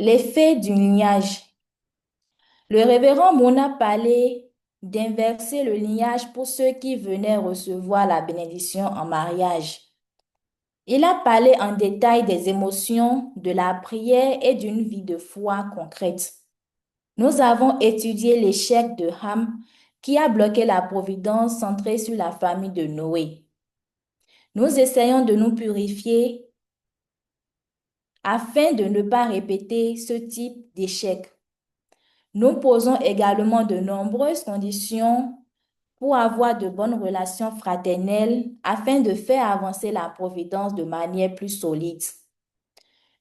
L'effet du lignage. Le révérend Moon a parlé d'inverser le lignage pour ceux qui venaient recevoir la bénédiction en mariage. Il a parlé en détail des émotions, de la prière et d'une vie de foi concrète. Nous avons étudié l'échec de Ham qui a bloqué la providence centrée sur la famille de Noé. Nous essayons de nous purifier afin de ne pas répéter ce type d'échec. Nous posons également de nombreuses conditions pour avoir de bonnes relations fraternelles afin de faire avancer la providence de manière plus solide.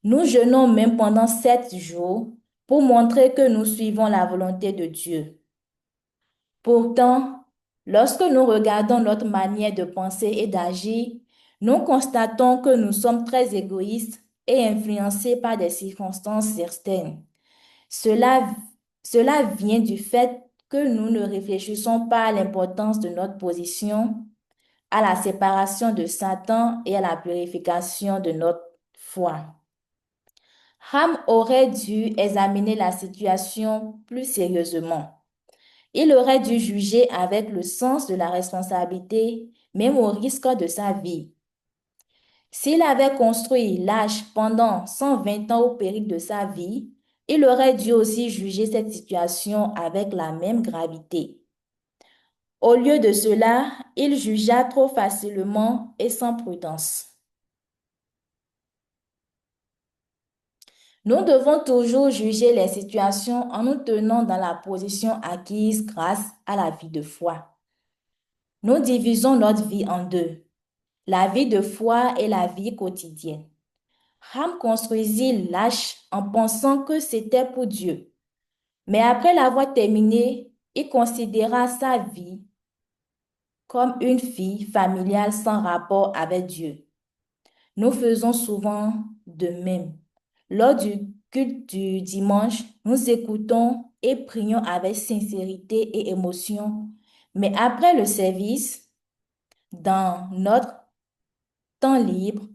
Nous jeûnons même pendant 7 jours pour montrer que nous suivons la volonté de Dieu. Pourtant, lorsque nous regardons notre manière de penser et d'agir, nous constatons que nous sommes très égoïstes et influencés par des circonstances certaines. Cela, cela vient du fait que nous ne réfléchissons pas à l'importance de notre position, à la séparation de Satan et à la purification de notre foi. Ham aurait dû examiner la situation plus sérieusement. Il aurait dû juger avec le sens de la responsabilité, même au risque de sa vie. S'il avait construit l'arche pendant 120 ans au péril de sa vie, il aurait dû aussi juger cette situation avec la même gravité. Au lieu de cela, il jugea trop facilement et sans prudence. Nous devons toujours juger les situations en nous tenant dans la position acquise grâce à la vie de foi. Nous divisons notre vie en deux, la vie de foi et la vie quotidienne. Ham construisit l'arche en pensant que c'était pour Dieu. Mais après l'avoir terminée, il considéra sa vie comme une vie familiale sans rapport avec Dieu. Nous faisons souvent de même. Lors du culte du dimanche, nous écoutons et prions avec sincérité et émotion. Mais après le service, dans notre temps libre,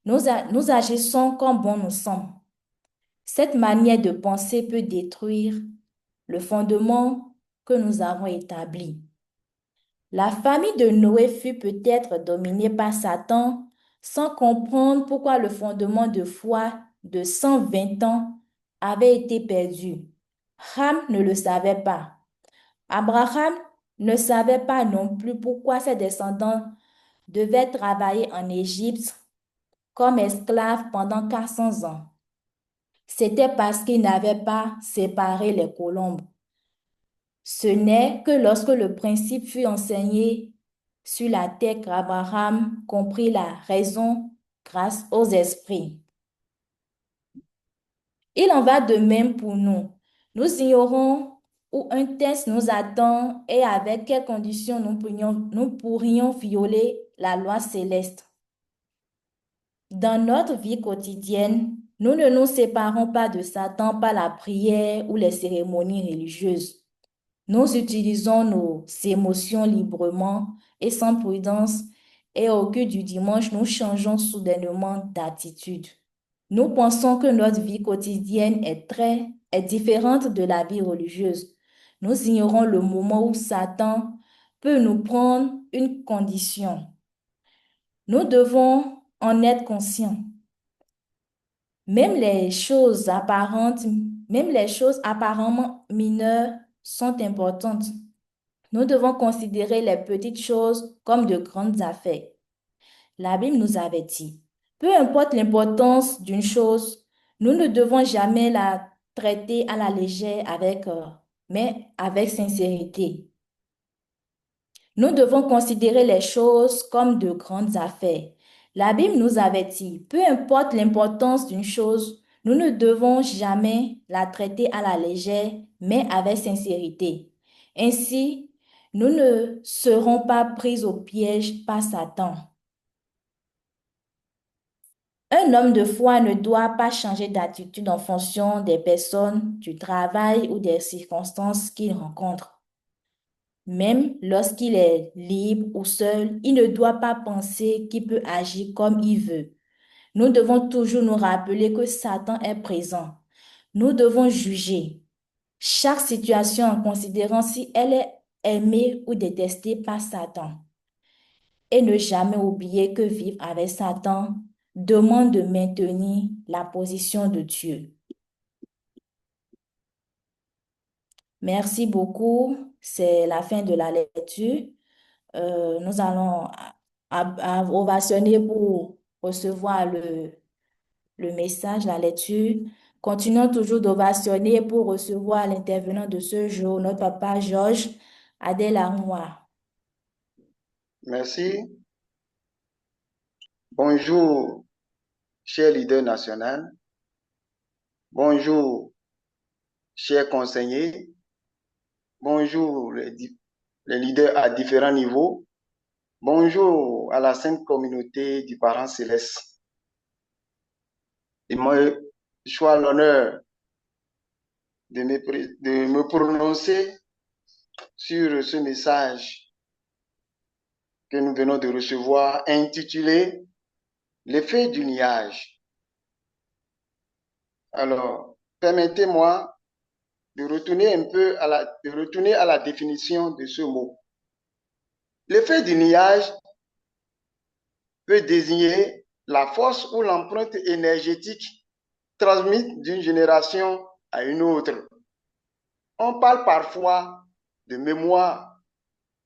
nous agissons comme bon nous sommes. Cette manière de penser peut détruire le fondement que nous avons établi. La famille de Noé fut peut-être dominée par Satan sans comprendre pourquoi le fondement de foi de 120 ans avait été perdu. Ham ne le savait pas. Abraham ne savait pas non plus pourquoi ses descendants devaient travailler en Égypte comme esclaves pendant 400 ans. C'était parce qu'ils n'avaient pas séparé les colombes. Ce n'est que lorsque le principe fut enseigné sur la terre qu'Abraham comprit la raison grâce aux esprits. Il en va de même pour nous. Nous ignorons où un test nous attend et avec quelles conditions nous pourrions violer la loi céleste. Dans notre vie quotidienne, nous ne nous séparons pas de Satan par la prière ou les cérémonies religieuses. Nous utilisons nos émotions librement et sans prudence, et au cul du dimanche, nous changeons soudainement d'attitude. Nous pensons que notre vie quotidienne est différente de la vie religieuse. Nous ignorons le moment où Satan peut nous prendre une condition. Nous devons en être conscients. Même les choses apparentes, même les choses apparemment mineures sont importantes. Nous devons considérer les petites choses comme de grandes affaires. La Bible nous avait dit, peu importe l'importance d'une chose, nous ne devons jamais la traiter à la légère mais avec sincérité. Nous devons considérer les choses comme de grandes affaires. La Bible nous avait dit, peu importe l'importance d'une chose, nous ne devons jamais la traiter à la légère, mais avec sincérité. Ainsi, nous ne serons pas pris au piège par Satan. Un homme de foi ne doit pas changer d'attitude en fonction des personnes, du travail ou des circonstances qu'il rencontre. Même lorsqu'il est libre ou seul, il ne doit pas penser qu'il peut agir comme il veut. Nous devons toujours nous rappeler que Satan est présent. Nous devons juger chaque situation en considérant si elle est aimée ou détestée par Satan. Et ne jamais oublier que vivre avec Satan demande de maintenir la position de Dieu. Merci beaucoup. C'est la fin de la lecture. Nous allons ovationner pour recevoir le message, la lecture. Continuons toujours d'ovationner pour recevoir l'intervenant de ce jour, notre papa Georges Adelaroua. Merci. Bonjour, cher leader national. Bonjour, chers conseillers. Bonjour, les leaders à différents niveaux. Bonjour à la sainte communauté du Parent Céleste. Et moi, je suis à l'honneur de me prononcer sur ce message que nous venons de recevoir intitulé L'effet du nuage. Alors, permettez-moi de retourner un peu à la définition de ce mot. L'effet du nuage peut désigner la force ou l'empreinte énergétique transmise d'une génération à une autre. On parle parfois de mémoire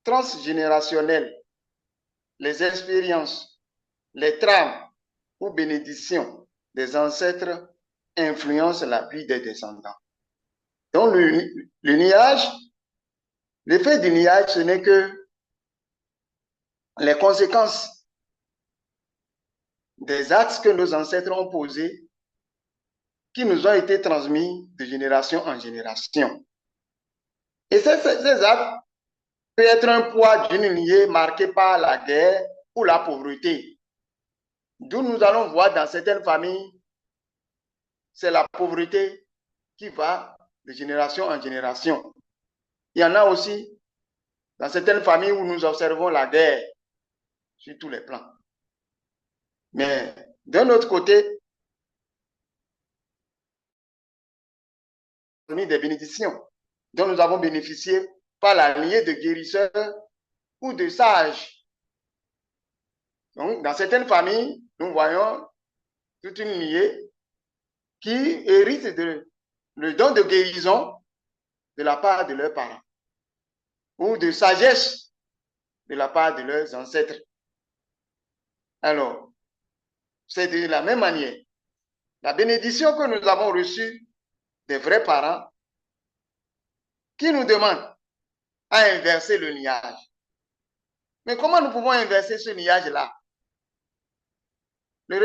transgénérationnelle, les expériences, les trames ou bénédictions des ancêtres influencent la vie des descendants. Donc le nuage, l'effet du nuage, ce n'est que les conséquences des actes que nos ancêtres ont posés qui nous ont été transmis de génération en génération. Et ces actes peuvent être un poids d'une lignée marquée par la guerre ou la pauvreté. D'où nous allons voir dans certaines familles, c'est la pauvreté qui va de génération en génération. Il y en a aussi dans certaines familles où nous observons la guerre sur tous les plans. Mais d'un autre côté, des bénédictions dont nous avons bénéficié par la lignée de guérisseurs ou de sages. Donc, dans certaines familles, nous voyons toute une lignée qui hérite le don de guérison de la part de leurs parents ou de sagesse de la part de leurs ancêtres. Alors, c'est de la même manière. La bénédiction que nous avons reçue des vrais parents qui nous demandent à inverser le nuage. Mais comment nous pouvons inverser ce nuage-là? Le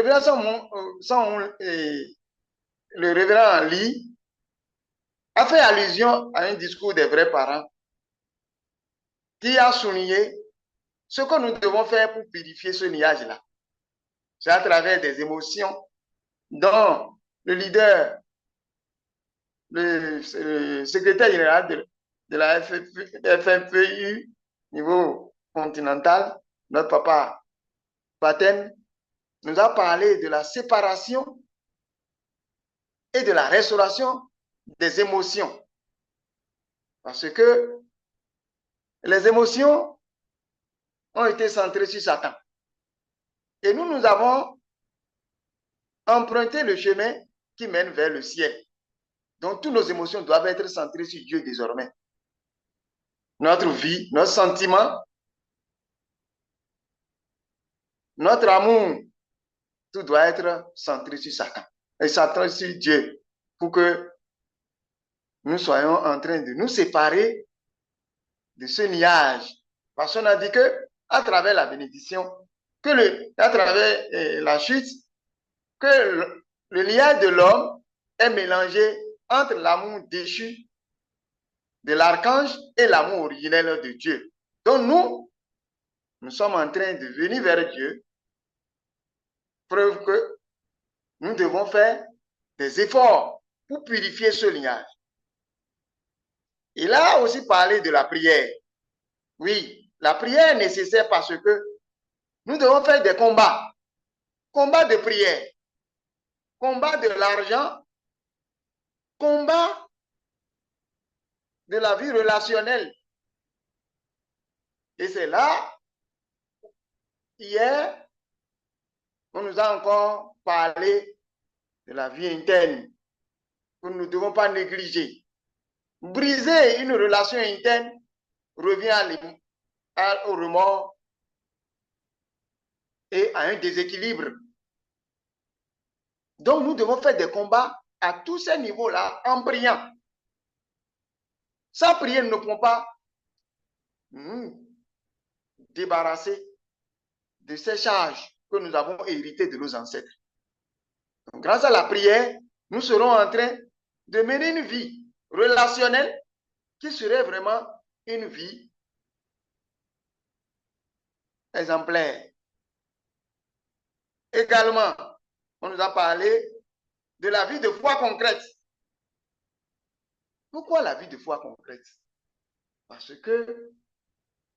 révérend Lee a fait allusion à un discours des vrais parents qui a souligné ce que nous devons faire pour purifier ce nuage-là. C'est à travers des émotions dont le leader, le secrétaire général de la FFPU niveau continental, notre papa Paten, nous a parlé de la séparation et de la restauration des émotions. Parce que les émotions ont été centrées sur Satan. Et nous avons emprunté le chemin qui mène vers le ciel. Donc, toutes nos émotions doivent être centrées sur Dieu désormais. Notre vie, nos sentiments, notre amour, tout doit être centré sur Satan et centré sur Dieu pour que nous soyons en train de nous séparer de ce nuage. Parce qu'on a dit que à travers la bénédiction, à travers la chute, que le nuage de l'homme est mélangé entre l'amour déchu de l'archange et l'amour originel de Dieu. Donc nous sommes en train de venir vers Dieu, preuve que nous devons faire des efforts pour purifier ce nuage. Il a aussi parlé de la prière. Oui, la prière est nécessaire parce que nous devons faire des combats. Combats de prière. Combat de l'argent combat de la vie relationnelle. Et c'est là, hier, on nous a encore parlé de la vie interne que nous ne devons pas négliger. Briser une relation interne revient au remords et à un déséquilibre. Donc, nous devons faire des combats à tous ces niveaux-là en priant. Sans prier, nous ne pouvons pas nous débarrasser de ces charges que nous avons héritées de nos ancêtres. Donc, grâce à la prière, nous serons en train de mener une vie relationnelle qui serait vraiment une vie exemplaire. Également, on nous a parlé de la vie de foi concrète. Pourquoi la vie de foi concrète? Parce que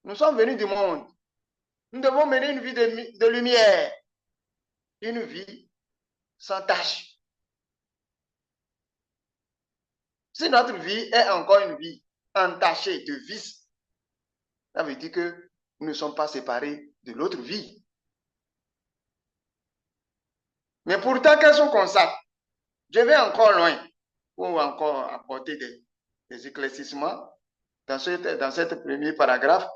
nous sommes venus du monde. Nous devons mener une vie de lumière, une vie sans tache. Si notre vie est encore une vie entachée de vices, ça veut dire que nous ne sommes pas séparés de l'autre vie. Mais pourtant, qu'est-ce qu'on constate? Je vais encore loin pour encore apporter des éclaircissements dans cette premier paragraphe.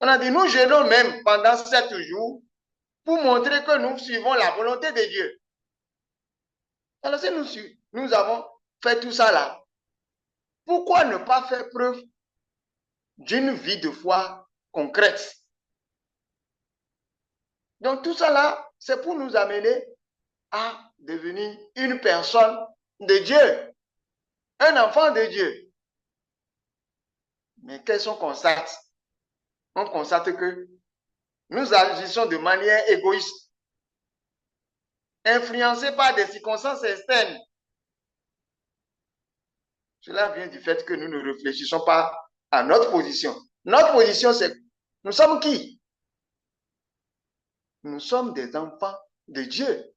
On a dit, nous jeûnons même pendant 7 jours pour montrer que nous suivons la volonté de Dieu. Alors si nous avons fait tout ça là, pourquoi ne pas faire preuve d'une vie de foi concrète? Donc tout ça là, c'est pour nous amener à devenir une personne de Dieu, un enfant de Dieu. Mais qu'est-ce qu'on constate? On constate que nous agissons de manière égoïste, influencés par des circonstances externes. Cela vient du fait que nous ne réfléchissons pas à notre position. Notre position, c'est nous sommes qui? Nous sommes des enfants de Dieu.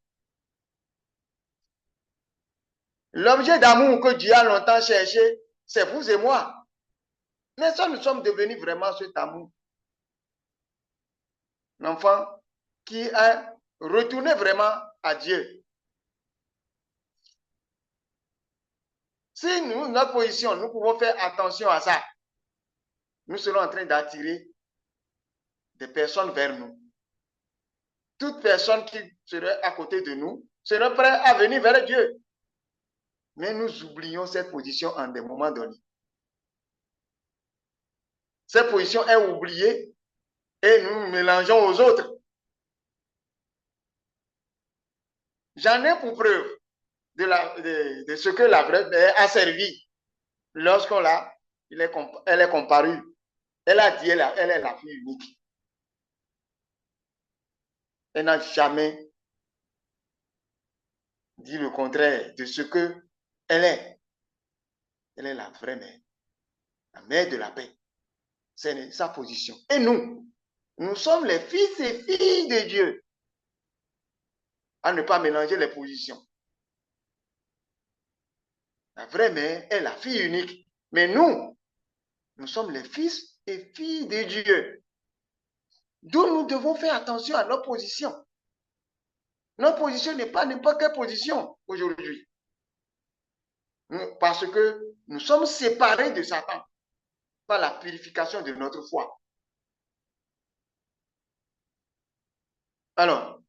L'objet d'amour que Dieu a longtemps cherché, c'est vous et moi. Mais ça, nous sommes devenus vraiment cet amour. L'enfant qui a retourné vraiment à Dieu. Si nous, notre position, nous pouvons faire attention à ça, nous serons en train d'attirer des personnes vers nous. Toute personne qui serait à côté de nous serait prête à venir vers Dieu. Mais nous oublions cette position en des moments donnés. Cette position est oubliée et nous nous mélangeons aux autres. J'en ai pour preuve de ce que la vraie mère a servi lorsqu'on elle est comparue. Elle a dit elle est la fille unique. Elle n'a jamais dit le contraire de ce que elle est. Elle est la vraie mère, la mère de la paix. C'est sa position. Et nous sommes les fils et filles de Dieu. À ne pas mélanger les positions. La vraie mère est la fille unique. Mais nous sommes les fils et filles de Dieu. D'où nous devons faire attention à notre position. Notre position n'est pas n'importe quelle position aujourd'hui. Parce que nous sommes séparés de Satan par la purification de notre foi. Alors,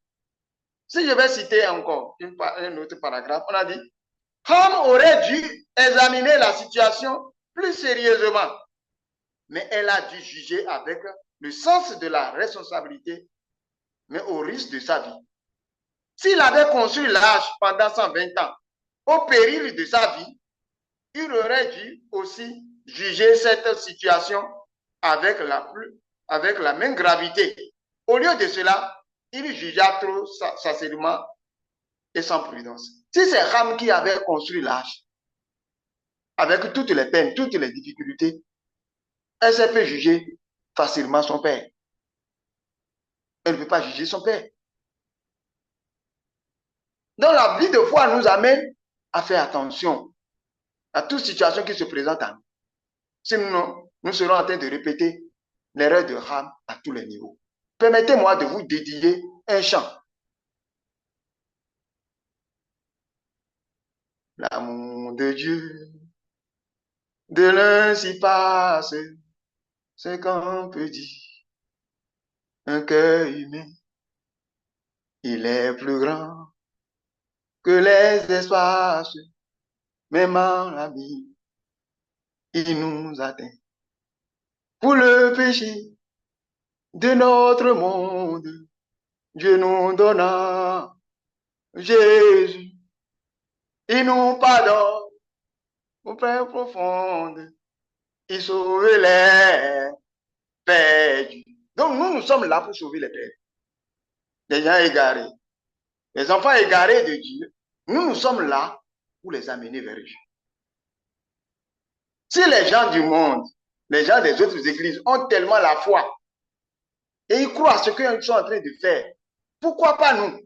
si je vais citer encore un autre paragraphe, on a dit, Ham aurait dû examiner la situation plus sérieusement, mais elle a dû juger avec le sens de la responsabilité, mais au risque de sa vie. S'il avait construit l'arche pendant 120 ans, au péril de sa vie, il aurait dû aussi juger cette situation avec la même gravité. Au lieu de cela, il jugea trop facilement et sans prudence. Si c'est Ham qui avait construit l'arche, avec toutes les peines, toutes les difficultés, elle s'est fait juger facilement son père. Elle ne peut pas juger son père. Donc la vie de foi nous amène à faire attention à toute situation qui se présente à nous. Sinon, nous serons en train de répéter l'erreur de Ham à tous les niveaux. Permettez-moi de vous dédier un chant. L'amour de Dieu, de l'un s'y passe, c'est qu'on peut dire. Un cœur humain, il est plus grand que les espaces, même en l'abîme, il nous atteint. Pour le péché de notre monde, Dieu nous donna Jésus. Il nous pardonne aux peines profondes. Il sauve les perdus. Donc nous sommes là pour sauver les perdus. Les gens égarés. Les enfants égarés de Dieu. Nous sommes là pour les amener vers Dieu. Si les gens du monde, les gens des autres églises ont tellement la foi et ils croient à ce qu'ils sont en train de faire, pourquoi pas nous?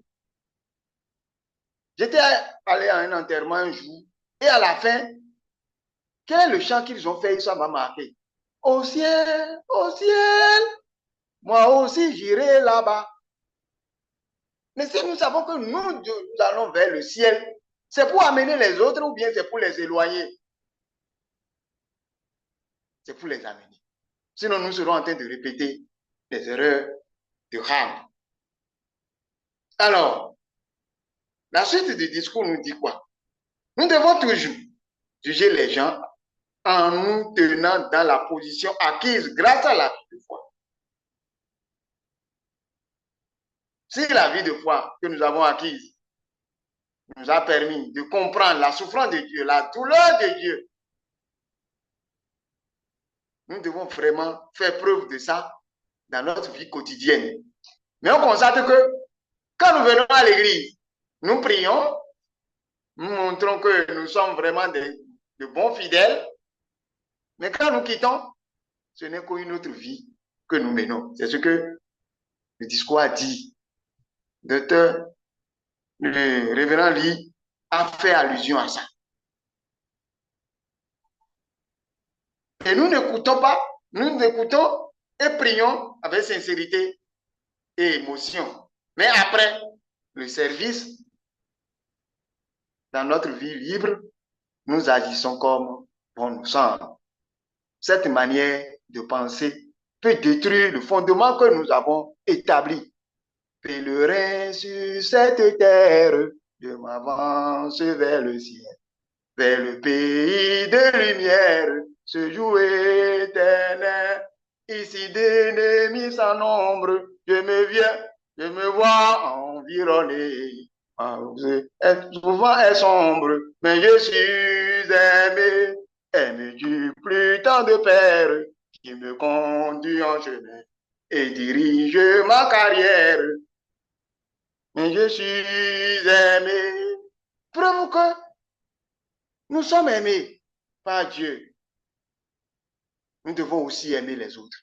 J'étais allé à un enterrement un jour et à la fin, quel est le chant qu'ils ont fait? Ça m'a marqué. Au ciel, moi aussi j'irai là-bas. Mais si nous savons que nous allons vers le ciel, c'est pour amener les autres ou bien c'est pour les éloigner? C'est pour les amener. Sinon, nous serons en train de répéter les erreurs de Ham. Alors, la suite du discours nous dit quoi? Nous devons toujours juger les gens en nous tenant dans la position acquise grâce à la vie de foi. Si la vie de foi que nous avons acquise nous a permis de comprendre la souffrance de Dieu, la douleur de Dieu, nous devons vraiment faire preuve de ça dans notre vie quotidienne. Mais on constate que quand nous venons à l'église, nous prions, nous montrons que nous sommes vraiment de bons fidèles, mais quand nous quittons, ce n'est qu'une autre vie que nous menons. C'est ce que le discours a dit. Docteur, le révérend Lee a fait allusion à ça. Et nous n'écoutons pas, nous écoutons et prions avec sincérité et émotion. Mais après le service, dans notre vie libre, nous agissons comme bon nous semble. Cette manière de penser peut détruire le fondement que nous avons établi. Pèlerin sur cette terre, je m'avance vers le ciel, vers le pays de lumière, ce jour éternel. Ici d'ennemis sans nombre, je me vois environné. Souvent est sombre, mais je suis aimé. Aimes-tu plus tant de père qui me conduit en chemin et dirige ma carrière? Mais je suis aimé. Preuve que nous sommes aimés par Dieu. Nous devons aussi aimer les autres.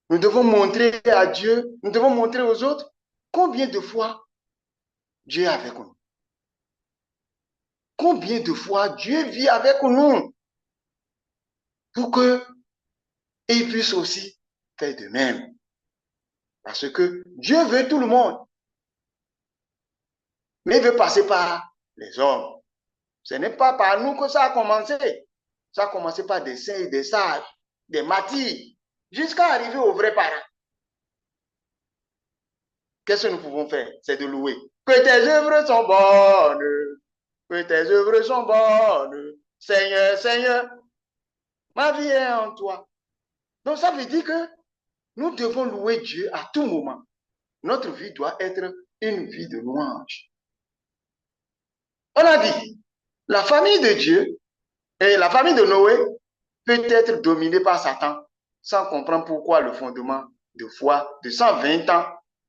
Nous devons montrer à Dieu, nous devons montrer aux autres combien de fois Dieu est avec nous. Combien de fois Dieu vit avec nous pour qu'il puisse aussi faire de même. Parce que Dieu veut tout le monde. Mais il veut passer par les hommes. Ce n'est pas par nous que ça a commencé. Ça a commencé par des saints et des sages, des martyrs, jusqu'à arriver aux vrais parents. Qu'est-ce que nous pouvons faire? C'est de louer. Que tes œuvres sont bonnes. Que tes œuvres sont bonnes. Seigneur, Seigneur, ma vie est en toi. Donc ça veut dire que nous devons louer Dieu à tout moment. Notre vie doit être une vie de louange. On a dit, la famille de Dieu et la famille de Noé peut être dominée par Satan sans comprendre pourquoi le fondement de foi de 120 ans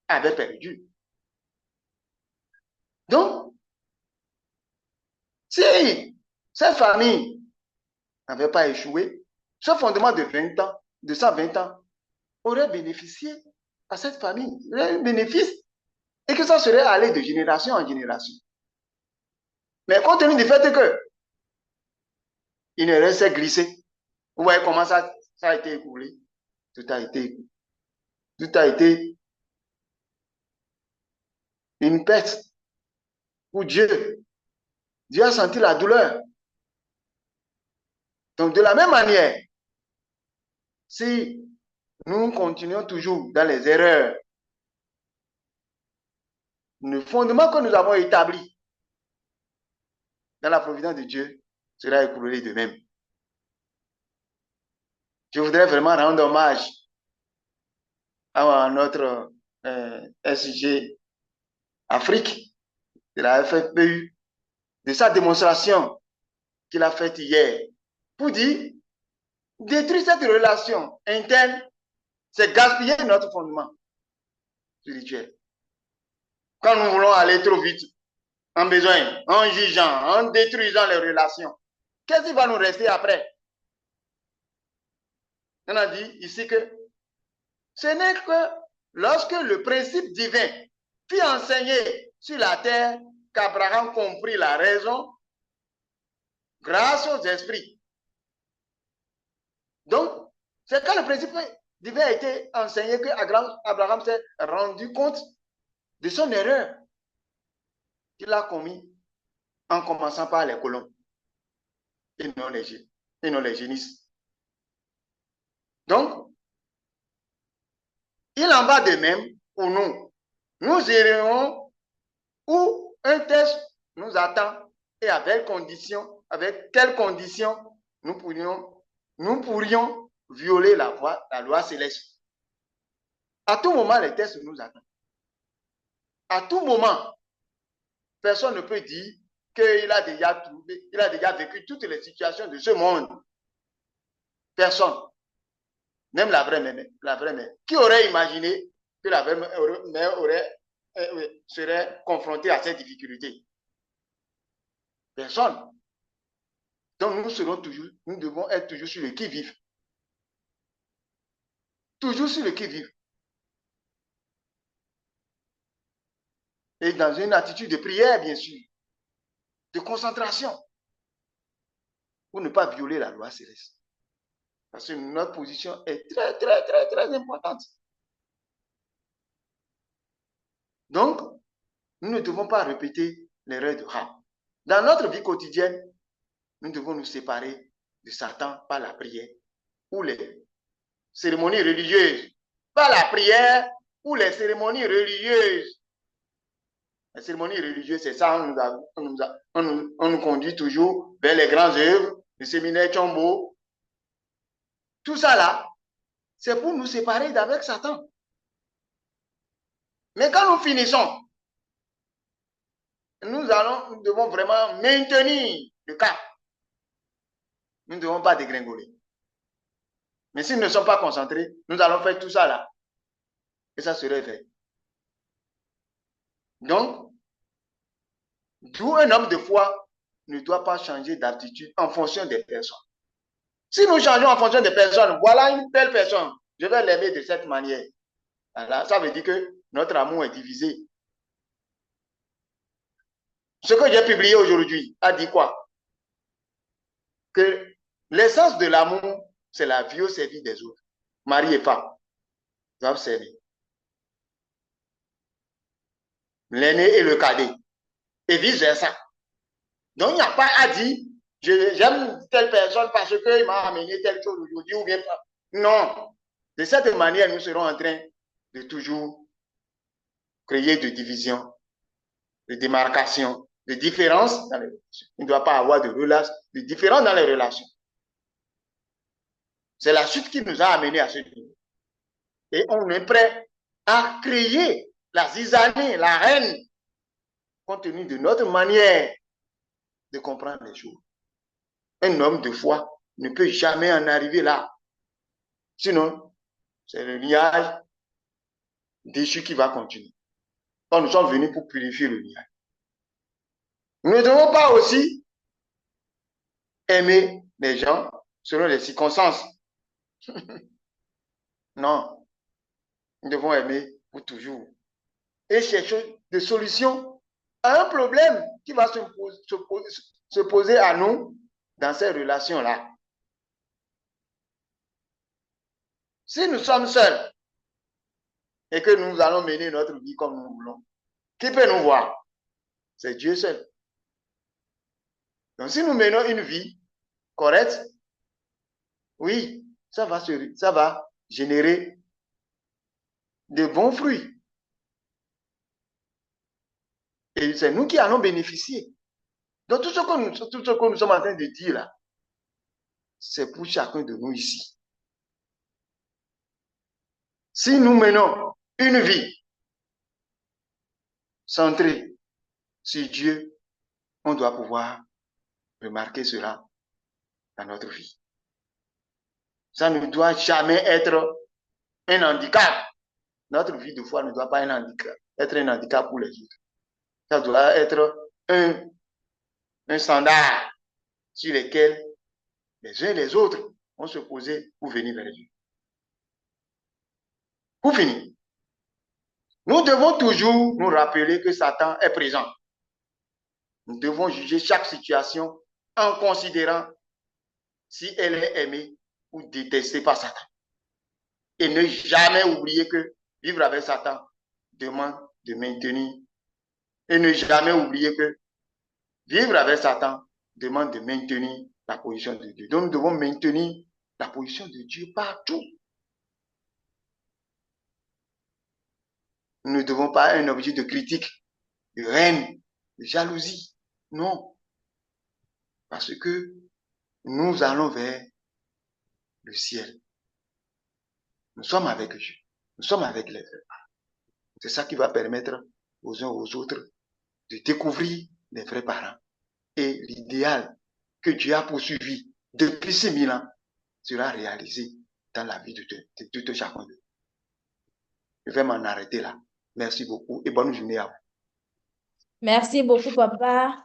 avait perdu. Donc, si cette famille n'avait pas échoué, ce fondement de 20 ans, de 120 ans, aurait bénéficié à cette famille, aurait un bénéfice, et que ça serait allé de génération en génération. Mais compte tenu du fait que une erreur s'est glissée. Vous voyez comment ça a été écoulé. Tout a été une perte pour Dieu. Dieu a senti la douleur. Donc, de la même manière, si nous continuons toujours dans les erreurs, le fondement que nous avons établi dans la providence de Dieu sera écroulé de même. Je voudrais vraiment rendre hommage à notre SIG Afrique, de la FFPU, de sa démonstration qu'il a faite hier, pour dire, détruire cette relation interne, c'est gaspiller notre fondement spirituel. Quand nous voulons aller trop vite, en besoin, en jugeant, en détruisant les relations, qu'est-ce qui va nous rester après? On a dit ici que ce n'est que lorsque le principe divin fut enseigné sur la terre qu'Abraham comprit la raison grâce aux esprits. Donc, c'est quand le principe divin a été enseigné que Abraham s'est rendu compte de son erreur qu'il a commis en commençant par les colons et non les génisses. Donc, il en va de même pour nous. Nous irons où un test nous attend et avec quelles conditions nous pourrions violer la loi céleste. À tout moment, les tests nous attendent. À tout moment, personne ne peut dire qu'il a déjà vécu toutes les situations de ce monde. Personne. Même la vraie mère. Qui aurait imaginé que la vraie mère serait confrontée à cette difficulté? Personne. Donc nous devons être toujours sur le qui-vive. Toujours sur le qui-vive. Et dans une attitude de prière, bien sûr, de concentration, pour ne pas violer la loi céleste. Parce que notre position est très, très, très, très importante. Donc, nous ne devons pas répéter l'erreur de Ham. Dans notre vie quotidienne, nous devons nous séparer de Satan par la prière ou les cérémonies religieuses. Par la prière ou les cérémonies religieuses. Les cérémonies religieuses, c'est ça, on nous conduit toujours vers les grandes œuvres, le séminaire Chombo. Tout ça là, c'est pour nous séparer d'avec Satan. Mais quand nous finissons, nous devons vraiment maintenir le cap. Nous ne devons pas dégringoler. Mais si nous ne sommes pas concentrés, nous allons faire tout ça là. Et ça serait fait. Donc, d'où un homme de foi ne doit pas changer d'attitude en fonction des personnes. Si nous changeons en fonction des personnes, voilà une telle personne, je vais l'aimer de cette manière. Alors, ça veut dire que notre amour est divisé. Ce que j'ai publié aujourd'hui a dit quoi? Que l'essence de l'amour, c'est la vie au service des autres. Mari et femme doivent servir. L'aîné et le cadet. Et vice-versa. Donc, il n'y a pas à dire, j'aime telle personne parce qu'il m'a amené telle chose aujourd'hui ou bien pas. Non. De cette manière, nous serons en train de toujours créer de division, de démarcation, de différence dans les relations. Il ne doit pas avoir de différence dans les relations. C'est la chute qui nous a amenés à ce niveau. Et on est prêt à créer la zizanie, la haine, compte tenu de notre manière de comprendre les choses. Un homme de foi ne peut jamais en arriver là. Sinon, c'est le liage déchu qui va continuer. Quand nous sommes venus pour purifier le liage. Nous ne devons pas aussi aimer les gens selon les circonstances. Non. Nous devons aimer pour toujours. Et chercher des solutions à un problème qui va se poser à nous dans ces relations-là. Si nous sommes seuls et que nous allons mener notre vie comme nous voulons, qui peut nous voir? C'est Dieu seul. Donc si nous menons une vie correcte, oui, ça va générer de bons fruits. Et c'est nous qui allons bénéficier. Donc tout ce que nous sommes en train de dire là, c'est pour chacun de nous ici. Si nous menons une vie centrée sur Dieu, on doit pouvoir remarquer cela dans notre vie. Ça ne doit jamais être un handicap. Notre vie de foi ne doit pas être un handicap pour les autres. Ça doit être un standard sur lequel les uns et les autres vont se poser pour venir vers Dieu. Pour finir, nous devons toujours nous rappeler que Satan est présent. Nous devons juger chaque situation en considérant si elle est aimée ou détestée par Satan. Et ne jamais oublier que vivre avec Satan demande de maintenir. Et ne jamais oublier que vivre avec Satan demande de maintenir la position de Dieu. Donc nous devons maintenir la position de Dieu partout. Nous ne devons pas être un objet de critique, de haine, de jalousie. Non. Parce que nous allons vers le ciel. Nous sommes avec Dieu. Nous sommes avec les frères. C'est ça qui va permettre aux uns aux autres de découvrir les vrais parents. Et l'idéal que Dieu a poursuivi depuis 6000 ans sera réalisé dans la vie de tout chacun d'eux. Je vais m'en arrêter là. Merci beaucoup et bonne journée à vous. Merci beaucoup, papa.